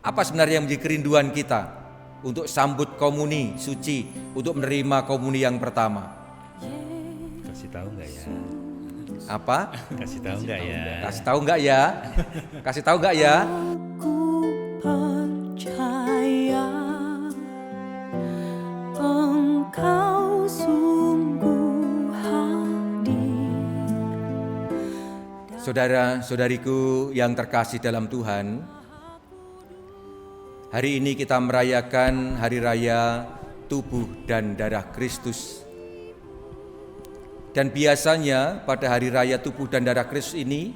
Apa sebenarnya yang menjadi kerinduan kita untuk sambut komuni suci, untuk menerima komuni yang pertama? Kasih tahu nggak ya? Apa? Kasih tahu nggak ya? Kasih tahu nggak ya? Kasih tahu nggak ya? Ku percaya Engkau sungguh hadir. Saudara-saudariku yang terkasih dalam Tuhan, hari ini kita merayakan Hari Raya Tubuh dan Darah Kristus. Dan biasanya pada Hari Raya Tubuh dan Darah Kristus ini,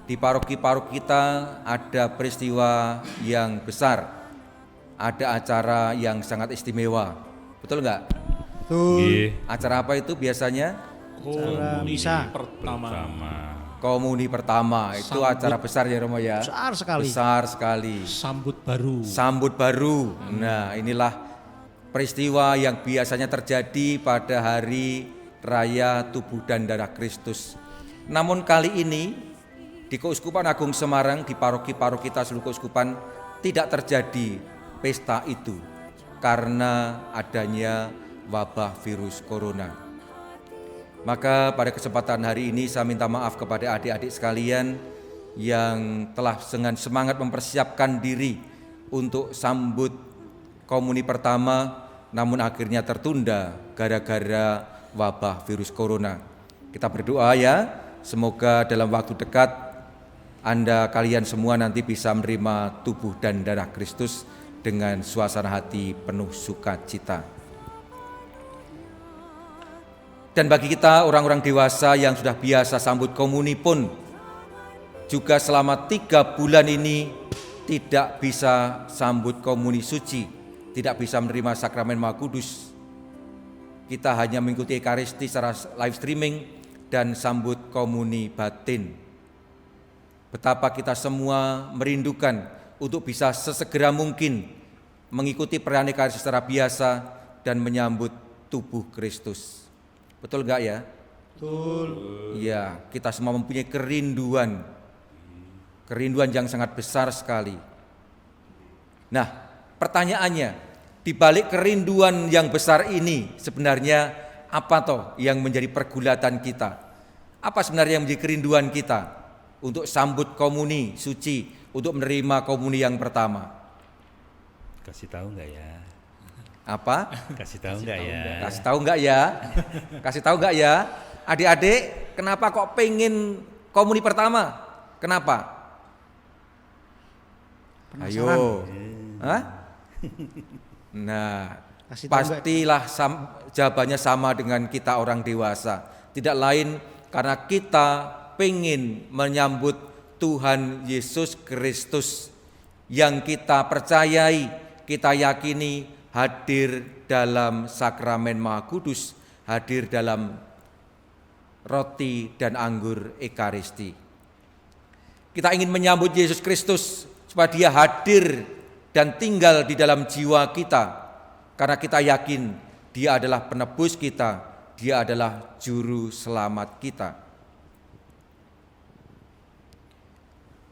di paroki-paroki kita ada peristiwa yang besar, ada acara yang sangat istimewa. Betul nggak? Betul. Acara apa itu biasanya? Misa Pertama. Komuni pertama, itu acara besar ya Romo ya? besar sekali. Besar sekali. Sambut baru. Sambut baru. Nah, inilah peristiwa yang biasanya terjadi pada Hari Raya Tubuh dan Darah Kristus. Namun kali ini di Keuskupan Agung Semarang, di paroki-paroki kita seluruh keuskupan tidak terjadi pesta itu karena adanya wabah virus corona. Maka pada kesempatan hari ini saya minta maaf kepada adik-adik sekalian yang telah dengan semangat mempersiapkan diri untuk sambut komuni pertama, namun akhirnya tertunda gara-gara wabah virus corona. Kita berdoa ya, semoga dalam waktu dekat kalian semua nanti bisa menerima tubuh dan darah Kristus dengan suasana hati penuh sukacita. Dan bagi kita orang-orang dewasa yang sudah biasa sambut komuni pun juga selama 3 bulan ini tidak bisa sambut komuni suci, tidak bisa menerima sakramen Maha Kudus. Kita hanya mengikuti Ekaristi secara live streaming dan sambut komuni batin. Betapa kita semua merindukan untuk bisa sesegera mungkin mengikuti perayaan Ekaristi secara biasa dan menyambut tubuh Kristus. Betul gak ya? Betul. Iya, kita semua mempunyai kerinduan yang sangat besar sekali. Nah, pertanyaannya, di balik kerinduan yang besar ini sebenarnya apa toh yang menjadi pergulatan kita? Apa sebenarnya yang menjadi kerinduan kita untuk sambut komuni suci, untuk menerima komuni yang pertama? Kasih tahu nggak ya? Apa? Kasih tahu nggak ya? Kasih tahu nggak ya? Kasih tahu nggak ya? Adik-adik, kenapa kok pengen komuni pertama? Kenapa? Penasaran. Ayo. Hah? Nah, Kasih tahu pastilah jawabannya sama dengan kita orang dewasa. Tidak lain karena kita pengen menyambut Tuhan Yesus Kristus yang kita percayai, kita yakini hadir dalam sakramen Maha Kudus, hadir dalam roti dan anggur Ekaristi. Kita ingin menyambut Yesus Kristus supaya Dia hadir dan tinggal di dalam jiwa kita, karena kita yakin Dia adalah penebus kita, Dia adalah juru selamat kita.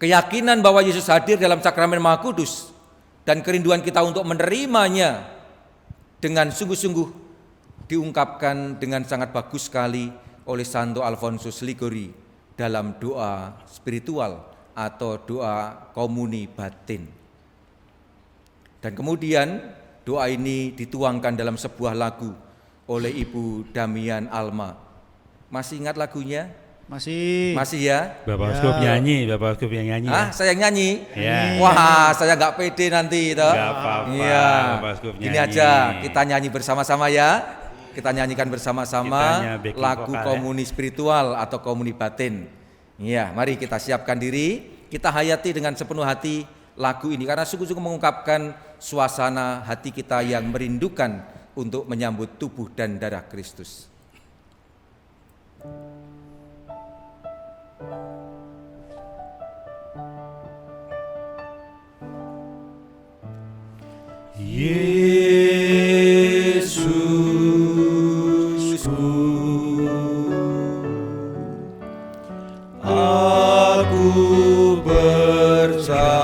Keyakinan bahwa Yesus hadir dalam sakramen Maha Kudus dan kerinduan kita untuk menerimanya dengan sungguh-sungguh diungkapkan dengan sangat bagus sekali oleh Santo Alfonsus Ligori dalam doa spiritual atau doa komuni batin. Dan kemudian doa ini dituangkan dalam sebuah lagu oleh Ibu Damian Alma. Masih ingat lagunya? Masih. Masih ya? Bapak Uskup nyanyi, Bapak Uskup yang nyanyi. Ah, saya yang nyanyi? Ya. Wah, saya nggak pede nanti itu. Nggak apa-apa, Iya. Bapak Uskup Ini nyanyi. aja, kita nyanyi bersama-sama ya. Kita nyanyikan bersama-sama Kitanya backing lagu vokal, ya. komuni spiritual atau komuni batin. Iya, mari kita siapkan diri, kita hayati dengan sepenuh hati lagu ini karena sungguh-sungguh mengungkapkan suasana hati kita yang merindukan untuk menyambut tubuh dan darah Kristus. Yesusku, aku percaya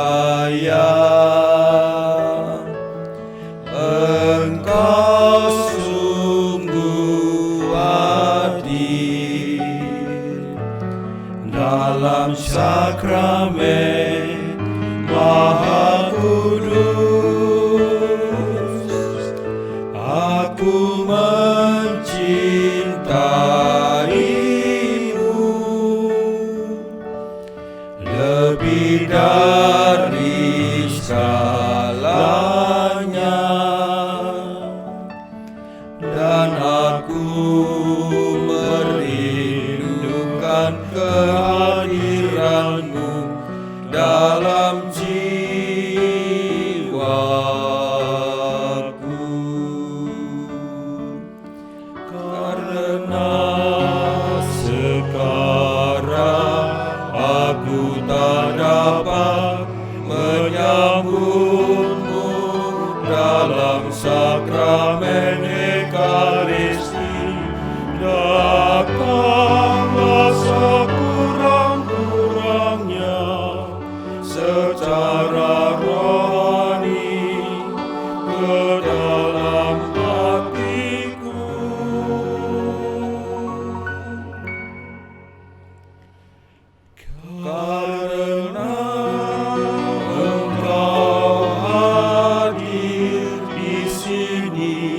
sakramen Maha Kudus, aku mencintaimu lebih dari segalanya, dan aku merindukan kehadiranmu dalam jiwaku, karena sekarang aku tak dapat menyambutmu dalam sakramen Ekaristi. Datanglah sekurang-kurangnya secara rohani ke dalam hatiku, karena Engkau hadir di sini.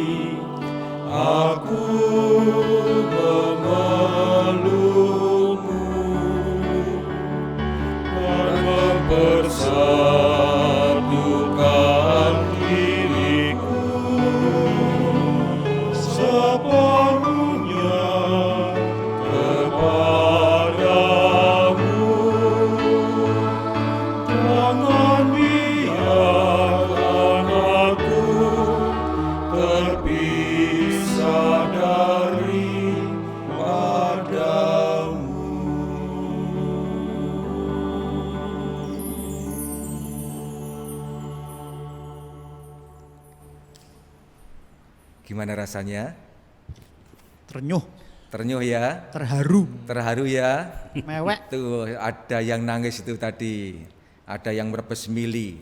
Aku memelukmu dan mempersatukan diriku sepenuhnya kepadamu. Jangan biarkan aku terpisah daripadamu. Gimana rasanya? Ternyuh, Ternyuh ya? terharu, Terharu ya? mewek. Tuh ada yang nangis itu tadi, ada yang berbesmili.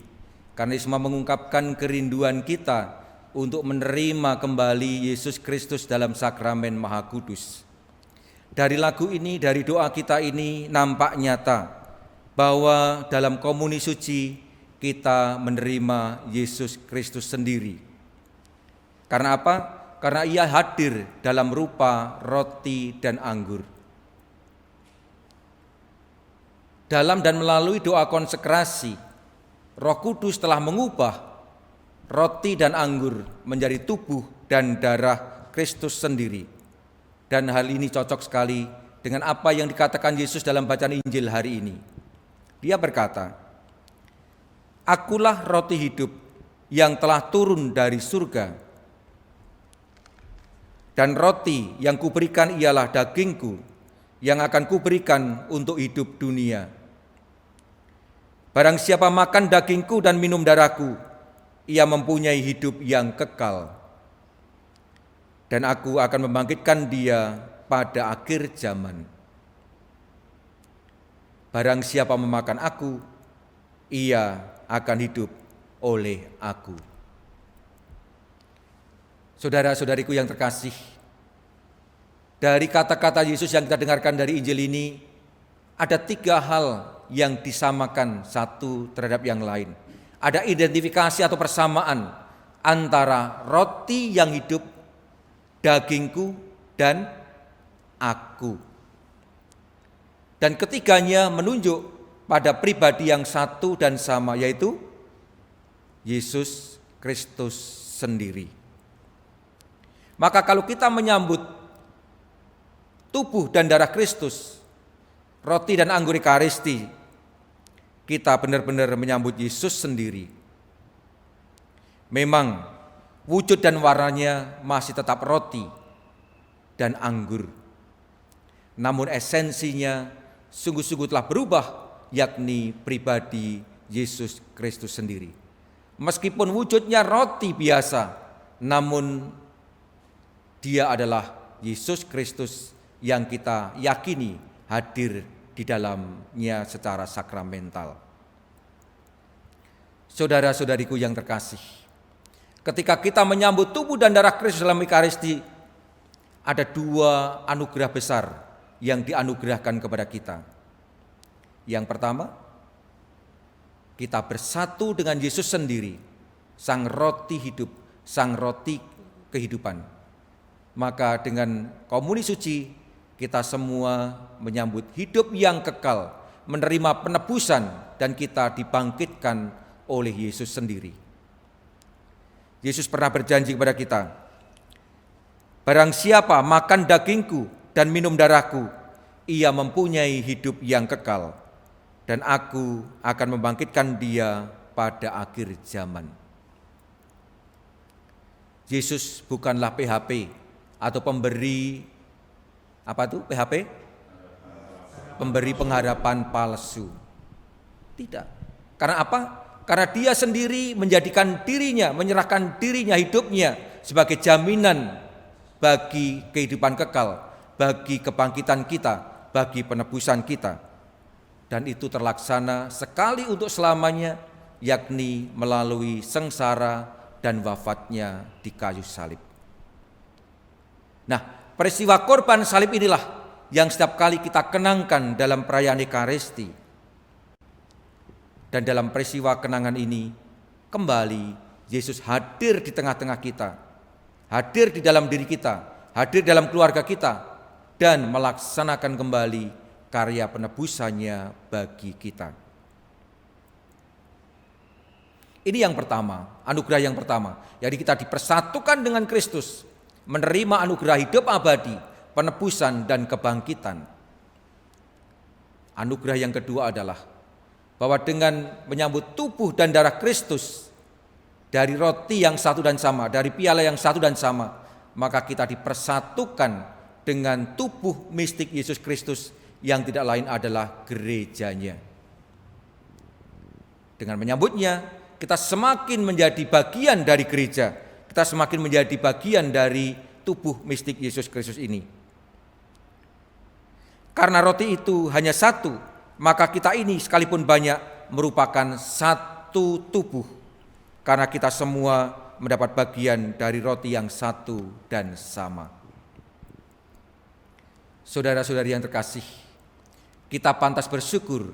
Karena semua mengungkapkan kerinduan kita untuk menerima kembali Yesus Kristus dalam sakramen Maha Kudus. Dari lagu ini, dari doa kita ini nampak nyata bahwa dalam komuni suci kita menerima Yesus Kristus sendiri. Karena apa? Karena Ia hadir dalam rupa roti dan anggur. Dalam dan melalui doa konsekrasi, Roh Kudus telah mengubah roti dan anggur menjadi tubuh dan darah Kristus sendiri. Dan hal ini cocok sekali dengan apa yang dikatakan Yesus dalam bacaan Injil hari ini. Dia berkata, "Akulah roti hidup yang telah turun dari surga. Dan roti yang kuberikan ialah dagingku yang akan kuberikan untuk hidup dunia. Barang siapa makan dagingku dan minum darahku, ia mempunyai hidup yang kekal. Dan aku akan membangkitkan dia pada akhir zaman. Barang siapa memakan aku, ia akan hidup oleh aku." Saudara-saudariku yang terkasih, dari kata-kata Yesus yang kita dengarkan dari Injil ini, ada 3 hal yang disamakan satu terhadap yang lain. Ada identifikasi atau persamaan antara roti yang hidup, dagingku, dan aku. Dan ketiganya menunjuk pada pribadi yang satu dan sama, yaitu Yesus Kristus sendiri. Maka kalau kita menyambut tubuh dan darah Kristus, roti dan anggur Ekaristi, kita benar-benar menyambut Yesus sendiri. Memang wujud dan warnanya masih tetap roti dan anggur, namun esensinya sungguh-sungguh telah berubah, yakni pribadi Yesus Kristus sendiri. Meskipun wujudnya roti biasa, namun Dia adalah Yesus Kristus yang kita yakini hadir di dalamnya secara sakramental. Saudara-saudariku yang terkasih, ketika kita menyambut tubuh dan darah Kristus dalam Ekaristi, ada 2 anugerah besar yang dianugerahkan kepada kita. Yang pertama, kita bersatu dengan Yesus sendiri, sang roti hidup, sang roti kehidupan. Maka dengan komuni suci, kita semua menyambut hidup yang kekal, menerima penebusan, dan kita dibangkitkan oleh Yesus sendiri. Yesus pernah berjanji kepada kita, barang siapa makan dagingku dan minum darahku, ia mempunyai hidup yang kekal, dan aku akan membangkitkan dia pada akhir zaman. Yesus bukanlah PHP atau pemberi PHP? Pemberi pengharapan palsu. Tidak. Karena apa? Karena dia sendiri menjadikan dirinya, menyerahkan dirinya, hidupnya sebagai jaminan bagi kehidupan kekal, bagi kebangkitan kita, bagi penebusan kita. Dan itu terlaksana sekali untuk selamanya, yakni melalui sengsara dan wafatnya di kayu salib. Nah, peristiwa korban salib inilah yang setiap kali kita kenangkan dalam perayaan Ekaristi. Dan dalam peristiwa kenangan ini, kembali Yesus hadir di tengah-tengah kita, hadir di dalam diri kita, hadir dalam keluarga kita, dan melaksanakan kembali karya penebusannya bagi kita. Ini yang pertama, anugerah yang pertama. Jadi kita dipersatukan dengan Kristus, menerima anugerah hidup abadi, penebusan dan kebangkitan. Anugerah yang kedua adalah bahwa dengan menyambut tubuh dan darah Kristus dari roti yang satu dan sama, dari piala yang satu dan sama, maka kita dipersatukan dengan tubuh mistik Yesus Kristus yang tidak lain adalah gerejanya. Dengan menyambutnya, kita semakin menjadi bagian dari gereja, kita semakin menjadi bagian dari tubuh mistik Yesus Kristus ini. Karena roti itu hanya satu, maka kita ini sekalipun banyak merupakan satu tubuh, karena kita semua mendapat bagian dari roti yang satu dan sama. Saudara-saudari yang terkasih, kita pantas bersyukur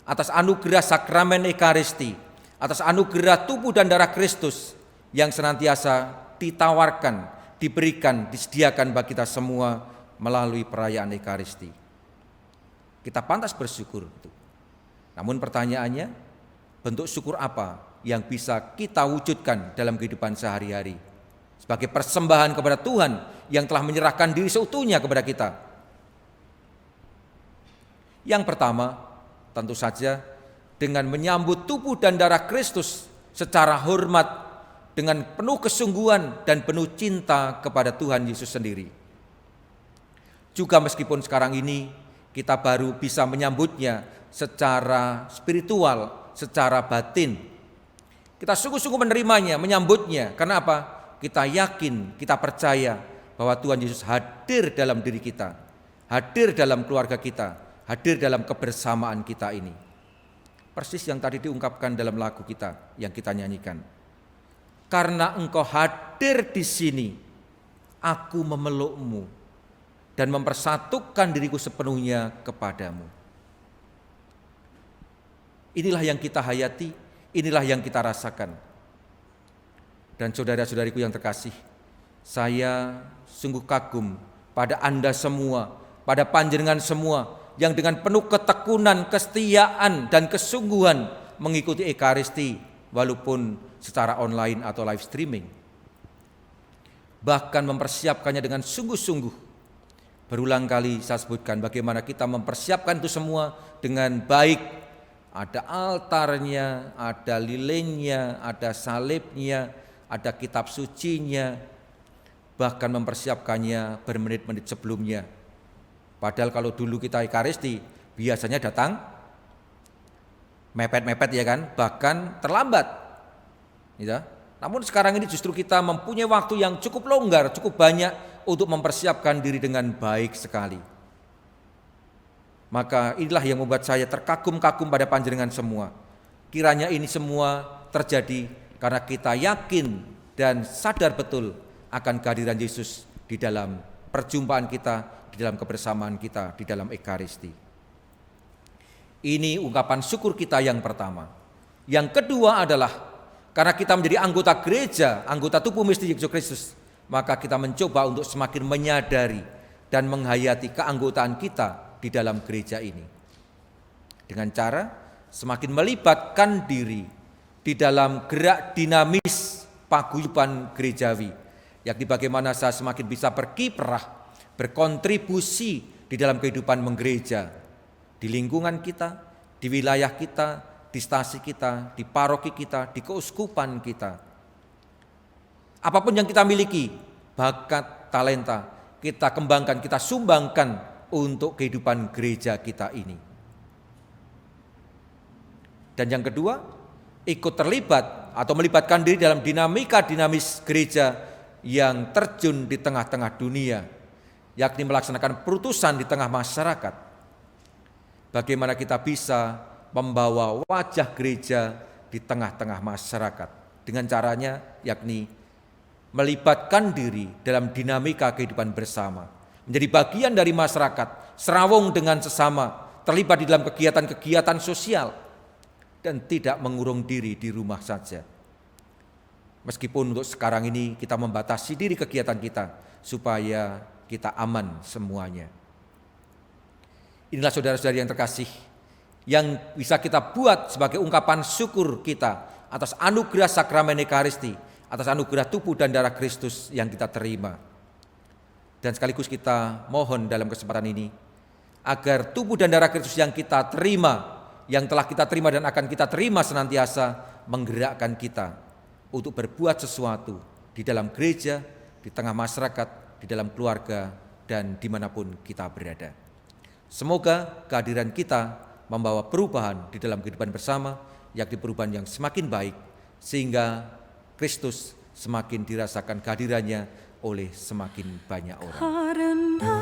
atas anugerah sakramen Ekaristi, atas anugerah tubuh dan darah Kristus yang senantiasa ditawarkan, diberikan, disediakan bagi kita semua melalui perayaan Ekaristi. Kita pantas bersyukur. Namun pertanyaannya, bentuk syukur apa yang bisa kita wujudkan dalam kehidupan sehari-hari sebagai persembahan kepada Tuhan yang telah menyerahkan diri seutuhnya kepada kita? Yang pertama, tentu saja dengan menyambut tubuh dan darah Kristus secara hormat, dengan penuh kesungguhan dan penuh cinta kepada Tuhan Yesus sendiri. Juga meskipun sekarang ini kita baru bisa menyambutnya secara spiritual, secara batin, kita sungguh-sungguh menerimanya, menyambutnya. Karena apa? Kita yakin, kita percaya bahwa Tuhan Yesus hadir dalam diri kita, hadir dalam keluarga kita, hadir dalam kebersamaan kita ini. Persis yang tadi diungkapkan dalam lagu kita yang kita nyanyikan. Karena Engkau hadir di sini, aku memelukmu dan mempersatukan diriku sepenuhnya kepadamu. Inilah yang kita hayati, inilah yang kita rasakan. Dan saudara-saudariku yang terkasih, saya sungguh kagum pada Anda semua, pada panjenengan semua yang dengan penuh ketekunan, kesetiaan dan kesungguhan mengikuti Ekaristi walaupun secara online atau live streaming. Bahkan mempersiapkannya dengan sungguh-sungguh. Berulang kali saya sebutkan bagaimana kita mempersiapkan itu semua dengan baik. Ada altarnya, ada lilinnya, ada salibnya, ada kitab sucinya. Bahkan mempersiapkannya bermenit-menit sebelumnya. Padahal kalau dulu kita Ekaristi biasanya datang mepet-mepet ya kan, bahkan terlambat. Ya. Namun sekarang ini justru kita mempunyai waktu yang cukup longgar, cukup banyak untuk mempersiapkan diri dengan baik sekali. Maka inilah yang membuat saya terkagum-kagum pada panjenengan semua. Kiranya ini semua terjadi karena kita yakin dan sadar betul akan kehadiran Yesus di dalam perjumpaan kita, di dalam kebersamaan kita, di dalam Ekaristi. Ini ungkapan syukur kita yang pertama. Yang kedua adalah karena kita menjadi anggota gereja, anggota tubuh misteri Yesus Kristus, maka kita mencoba untuk semakin menyadari dan menghayati keanggotaan kita di dalam gereja ini. Dengan cara semakin melibatkan diri di dalam gerak dinamis paguyuban gerejawi, yakni bagaimana saya semakin bisa berkiprah, berkontribusi di dalam kehidupan menggereja, di lingkungan kita, di wilayah kita, di stasi kita, di paroki kita, di keuskupan kita. Apapun yang kita miliki, bakat, talenta, kita kembangkan, kita sumbangkan untuk kehidupan gereja kita ini. Dan yang kedua, ikut terlibat atau melibatkan diri dalam dinamika dinamis gereja yang terjun di tengah-tengah dunia, yakni melaksanakan perutusan di tengah masyarakat. Bagaimana kita bisa membawa wajah gereja di tengah-tengah masyarakat dengan caranya yakni melibatkan diri dalam dinamika kehidupan bersama, menjadi bagian dari masyarakat, serawung dengan sesama, terlibat di dalam kegiatan-kegiatan sosial dan tidak mengurung diri di rumah saja. Meskipun untuk sekarang ini kita membatasi diri kegiatan kita supaya kita aman semuanya. Inilah saudara-saudari yang terkasih, yang bisa kita buat sebagai ungkapan syukur kita atas anugerah sakramen Ekaristi, atas anugerah tubuh dan darah Kristus yang kita terima. Dan sekaligus kita mohon dalam kesempatan ini, agar tubuh dan darah Kristus yang kita terima, yang telah kita terima dan akan kita terima senantiasa menggerakkan kita untuk berbuat sesuatu di dalam gereja, di tengah masyarakat, di dalam keluarga, dan dimanapun kita berada. Semoga kehadiran kita membawa perubahan di dalam kehidupan bersama, yakni perubahan yang semakin baik, sehingga Kristus semakin dirasakan kehadirannya oleh semakin banyak orang. Karena